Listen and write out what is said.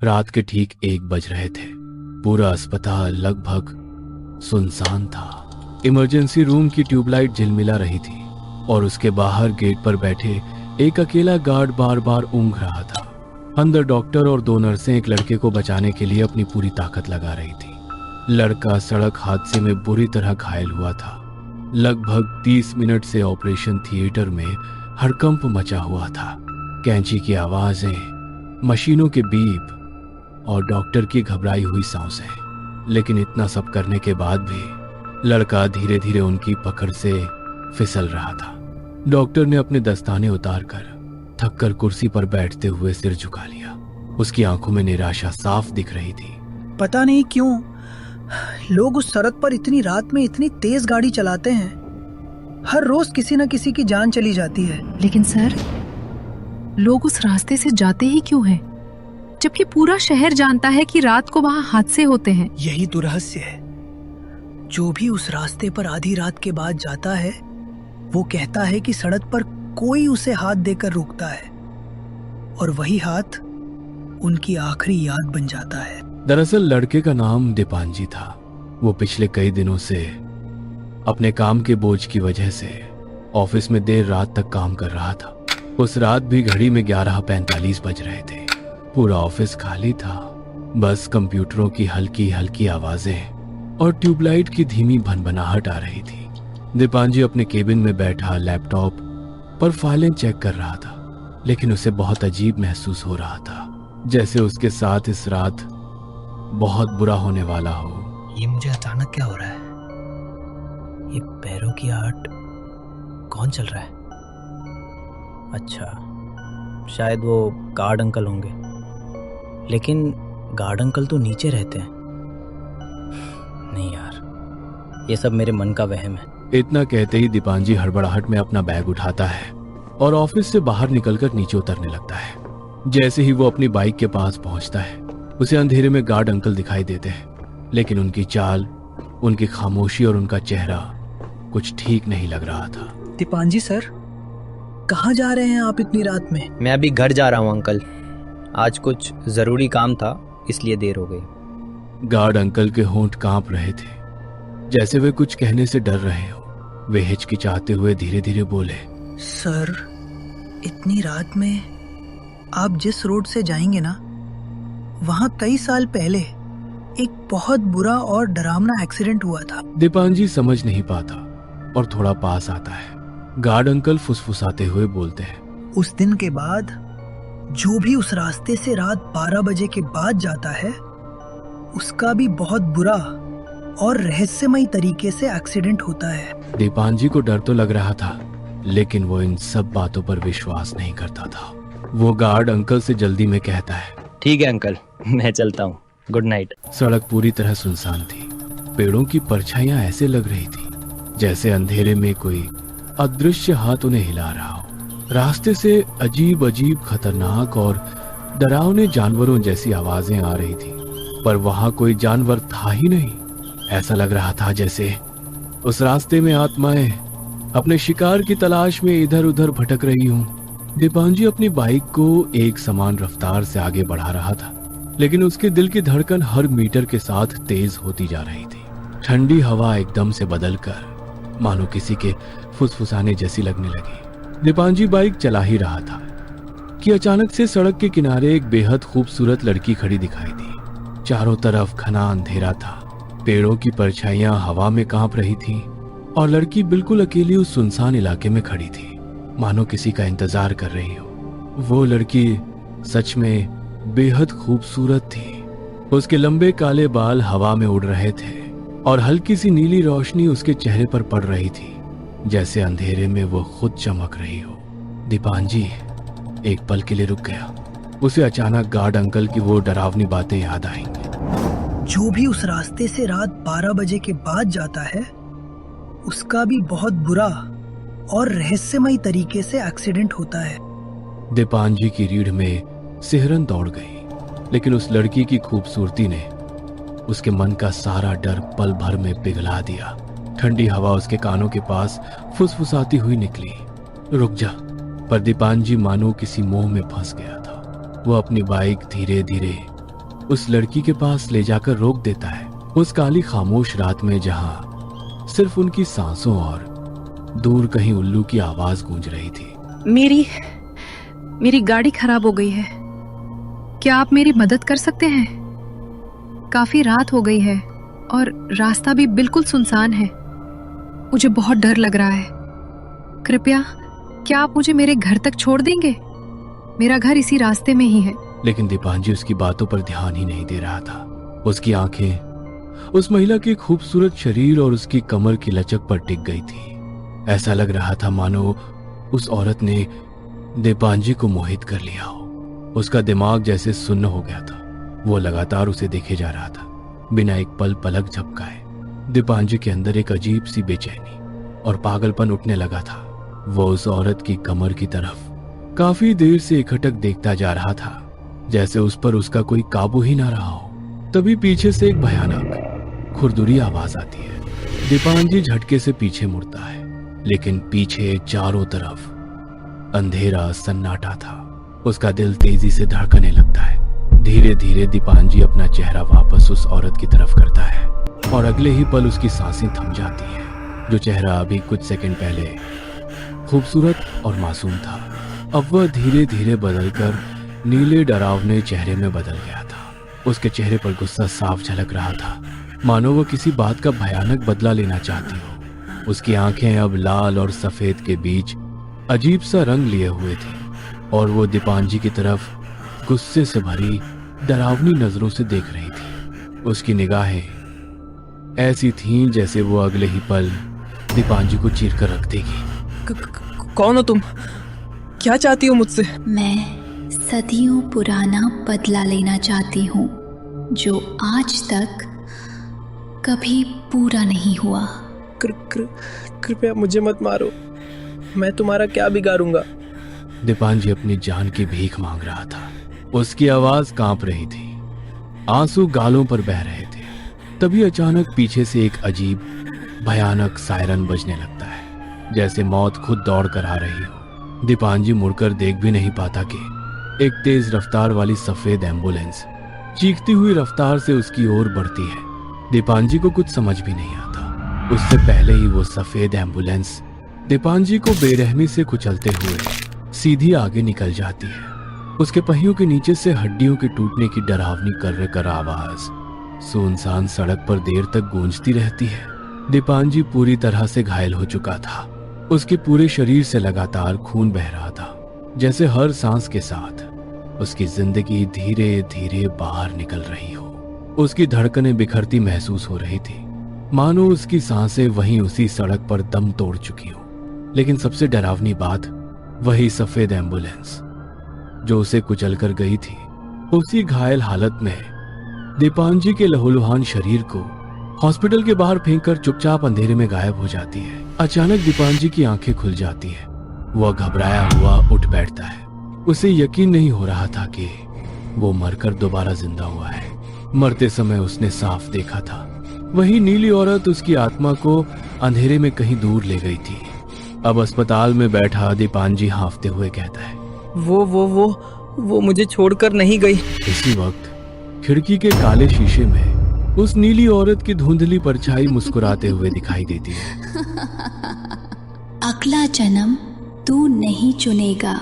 रात के ठीक 1 बज रहे थे। पूरा अस्पताल लगभग सुनसान था। इमरजेंसी रूम की ट्यूबलाइट झिलमिला रही थी और उसके बाहर गेट पर बैठे एक अकेला गार्ड बार बार ऊँघ रहा था। अंदर डॉक्टर और 2 नर्सें एक लड़के को बचाने के लिए अपनी पूरी ताकत लगा रही थी। लड़का सड़क हादसे में बुरी तरह घायल हुआ था। लगभग 30 मिनट से ऑपरेशन थिएटर में हड़कंप मचा हुआ था। कैंची की आवाजें, मशीनों के बीप और डॉक्टर की घबराई हुई सांसें। लेकिन इतना सब करने के बाद भी लड़का धीरे धीरे उनकी पकड़ से फिसल रहा था। डॉक्टर ने अपने दस्ताने उतारकर थककर कुर्सी पर बैठते हुए सिर झुका लिया। उसकी आंखों में निराशा साफ दिख रही थी। पता नहीं क्यों लोग उस सड़क पर इतनी रात में इतनी तेज गाड़ी चलाते हैं। हर रोज किसी न किसी की जान चली जाती है। लेकिन सर, लोग उस रास्ते से जाते ही क्यों हैं? जबकि पूरा शहर जानता है कि रात को वहां हादसे होते हैं। यही तो रहस्य है। जो भी उस रास्ते पर आधी रात के बाद जाता है, वो कहता है कि सड़क पर कोई उसे हाथ देकर रोकता है और वही हाथ उनकी आखिरी याद बन जाता है। दरअसल लड़के का नाम दीपांजी था। वो पिछले कई दिनों से अपने काम के बोझ की वजह से ऑफिस में देर रात तक काम कर रहा था। उस रात भी घड़ी में 11:45 बज रहे थे। पूरा ऑफिस खाली था। बस कंप्यूटरों की हल्की हल्की आवाजें और ट्यूबलाइट की धीमी भनभनाहट आ रही थी। दीपांजी अपने केबिन में बैठा लैपटॉप पर फाइलें चेक कर रहा था, लेकिन उसे बहुत अजीब महसूस हो रहा था, जैसे उसके साथ इस रात बहुत बुरा होने वाला हो। ये मुझे अचानक क्या हो रहा है? ये पैरों की आहट कौन चल रहा है? अच्छा, शायद वो गार्ड अंकल होंगे। लेकिन गार्ड अंकल तो नीचे रहते हैं। नहीं यार, ये सब मेरे मन का वहम है। इतना कहते ही दीपांजी हड़बड़ाहट में अपना बैग उठाता है और ऑफिस से बाहर निकलकर नीचे उतरने लगता है। जैसे ही वो अपनी बाइक के पास पहुंचता है, उसे अंधेरे में गार्ड अंकल दिखाई देते हैं, लेकिन उनकी चाल, उनकी खामोशी और उनका चेहरा कुछ ठीक नहीं लग रहा था। दीपांजी सर, कहाँ जा रहे हैं आप इतनी रात में? मैं अभी घर जा रहा हूँ अंकल। आज कुछ जरूरी काम था, इसलिए देर हो गई। गार्ड अंकल के होंठ कांप रहे थे, जैसे वे कुछ कहने से डर रहे हो। वे हिचकिचाते हुए धीरे धीरे बोले, सर, इतनी रात में आप जिस रोड से जाएंगे ना, वहां कई साल पहले एक बहुत बुरा और डरावना एक्सीडेंट हुआ था। दीपांजी समझ नहीं पाता और थोड़ा पास आता है। गार्ड अंकल फुसफुसाते हुए बोलते हैं, उस दिन के बाद जो भी उस रास्ते से रात 12 बजे के बाद जाता है, उसका भी बहुत बुरा और रहस्यमयी तरीके से एक्सीडेंट होता है। दीपांजी को डर तो लग रहा था, लेकिन वो इन सब बातों पर विश्वास नहीं करता था। वो गार्ड अंकल से जल्दी में कहता है, ठीक है अंकल, मैं चलता हूँ। Good night. सड़क पूरी तरह सुनसान थी। पेड़ों की परछाइयां ऐसे लग रही थी जैसे अंधेरे में कोई अदृश्य हाथ उन्हें हिला रहा हो। रास्ते से अजीब अजीब खतरनाक और डरावने जानवरों जैसी आवाजें आ रही थी, पर वहां कोई जानवर था ही नहीं। ऐसा लग रहा था जैसे उस रास्ते में आत्माएं अपने शिकार की तलाश में इधर उधर भटक रही हूं। दीपांजी अपनी बाइक को एक समान रफ्तार से आगे बढ़ा रहा था, लेकिन उसके दिल की धड़कन हर मीटर के साथ तेज होती जा रही थी। ठंडी हवा एकदम से बदलकर मानो किसी के फुसफुसाने जैसी लगने लगी। दीपांजी बाइक चला ही रहा था कि अचानक से सड़क के किनारे एक बेहद खूबसूरत लड़की खड़ी दिखाई दी। चारों तरफ घना अंधेरा था, पेड़ों की परछाइयां हवा में कांप रही थीं और लड़की बिल्कुल अकेली उस सुनसान इलाके में खड़ी थी, मानो किसी का इंतजार कर रही हो। वो लड़की सच में बेहद खूबसूरत थी। उसके लंबे काले बाल हवा में उड़ रहे थे और हल्की सी नीली रोशनी उसके चेहरे पर पड़ रही थी, जैसे अंधेरे में वो खुद चमक रही हो। दीपांजी एक पल के लिए रुक गया। उसे अचानक गार्ड अंकल की वो डरावनी बातें याद आएंगी। जो भी उस रास्ते से रात 12 बजे के बाद जाता है, उसका भी बहुत बुरा और रहस्यमयी तरीके से एक्सीडेंट होता है। दीपांजी की रीढ़ में सिहरन दौड़ गई, लेकिन उस लड़की की खूबसूरती ने उसके मन का सारा डर पल भर में पिघला दिया। ठंडी हवा उसके कानों के पास फुसफुसाती हुई निकली, रुक जा। पर दीपांजी मानो किसी मोह में फंस गया था। वो अपनी बाइक धीरे धीरे उस लड़की के पास ले जाकर रोक देता है, उस काली खामोश रात में जहां सिर्फ उनकी सांसों और दूर कहीं उल्लू की आवाज गूंज रही थी। मेरी गाड़ी खराब हो गई है, क्या आप मेरी मदद कर सकते हैं? काफी रात हो गई है और रास्ता भी बिल्कुल सुनसान है। मुझे बहुत डर लग रहा है। कृपया क्या आप मुझे मेरे घर तक छोड़ देंगे? मेरा घर इसी रास्ते में ही है। लेकिन दीपांजी उसकी बातों पर ध्यान ही नहीं दे रहा था। उसकी आंखें उस महिला के खूबसूरत शरीर और उसकी कमर की लचक पर टिक गई थी। ऐसा लग रहा था मानो उस औरत ने दीपांजी को मोहित कर लिया हो। उसका दिमाग जैसे सुन्न हो गया था। वो लगातार उसे देखे जा रहा था, बिना एक पल पलक झपकाए। दीपांजी के अंदर एक अजीब सी बेचैनी और पागलपन उठने लगा था। वो उस औरत की कमर की तरफ काफी देर से इकटक देखता जा रहा था, जैसे उस पर उसका कोई काबू ही ना रहा हो। तभी पीछे से एक भयानक खुरदुरी आवाज आती है। दीपांजी झटके से पीछे मुड़ता है, लेकिन पीछे चारों तरफ अंधेरा सन्नाटा था। उसका दिल तेजी से धड़कने लगता है। धीरे धीरे दीपांजी अपना चेहरा वापस उस औरत की तरफ करता है और अगले ही पल उसकी सांसें थम जाती हैं। जो चेहरा अभी कुछ सेकंड पहले खूबसूरत और मासूम था, अब वह धीरे धीरे बदलकर नीले डरावने चेहरे में बदल गया था। उसके चेहरे पर गुस्सा साफ झलक रहा था, मानो वह किसी बात का भयानक बदला लेना चाहती हो। उसकी आंखें अब लाल और सफेद के बीच अजीब सा रंग लिए हुए थी और वो दीपांजी की तरफ गुस्से से भरी डरावनी नजरों से देख रही थी। उसकी निगाहें ऐसी थीं जैसे वो अगले ही पल दीपांजी को चीर कर रख देगी। कौन हो तुम? क्या चाहती हो मुझसे? मैं सदियों पुराना बदला लेना चाहती हूँ, जो आज तक कभी पूरा नहीं हुआ। कृपया मुझे मत मारो, मैं तुम्हारा क्या बिगाड़ूंगा? दीपांजी अपनी जान की भीख मांग रहा था। उसकी आवाज कांप रही थी, आंसू गालों पर बह रहे थे। तभी अचानक पीछे से एक अजीब भयानक सायरन बजने लगता है, जैसे मौत खुद दौड़ कर आ रही हो। दीपांजी मुड़कर देख भी नहीं पाता कि एक तेज रफ्तार वाली सफेद एम्बुलेंस चीखती हुई रफ्तार से उसकी ओर बढ़ती है। दीपांजी को कुछ समझ भी नहीं आता। उससे पहले ही वो सफेद एम्बुलेंस दीपांजी को बेरहमी से कुचलते हुए सीधी आगे निकल जाती है। उसके पहियों के नीचे से हड्डियों के टूटने की डरावनी कर्र कर आवाज सुनसान सड़क पर देर तक गूंजती रहती है। दीपांजी पूरी तरह से घायल हो चुका था। उसके पूरे शरीर से लगातार खून बह रहा था, जैसे हर सांस के साथ उसकी जिंदगी धीरे धीरे बाहर निकल रही हो। उसकी धड़कनें बिखरती महसूस हो रही थी, मानो उसकी सांसें वहीं उसी सड़क पर दम तोड़ चुकी हो। लेकिन सबसे डरावनी बात वही सफेद एम्बुलेंस जो उसे कुचल कर गई थी, उसी घायल हालत में दीपांजी के लहूलुहान शरीर को हॉस्पिटल के बाहर फेंककर चुपचाप अंधेरे में गायब हो जाती है। अचानक दीपांजी की आंखें खुल जाती है। वह घबराया हुआ उठ बैठता है। उसे यकीन नहीं हो रहा था कि वो मरकर दोबारा जिंदा हुआ है। मरते समय उसने साफ देखा था, वही नीली औरत उसकी आत्मा को अंधेरे में कहीं दूर ले गई थी। अब अस्पताल में बैठा दीपांजी हांफते हुए कहता है, वो मुझे छोड़कर नहीं गई। इसी वक्त खिड़की के काले शीशे में उस नीली औरत की धुंधली परछाई मुस्कुराते हुए दिखाई देती है। अगला जन्म तू नहीं चुनेगा।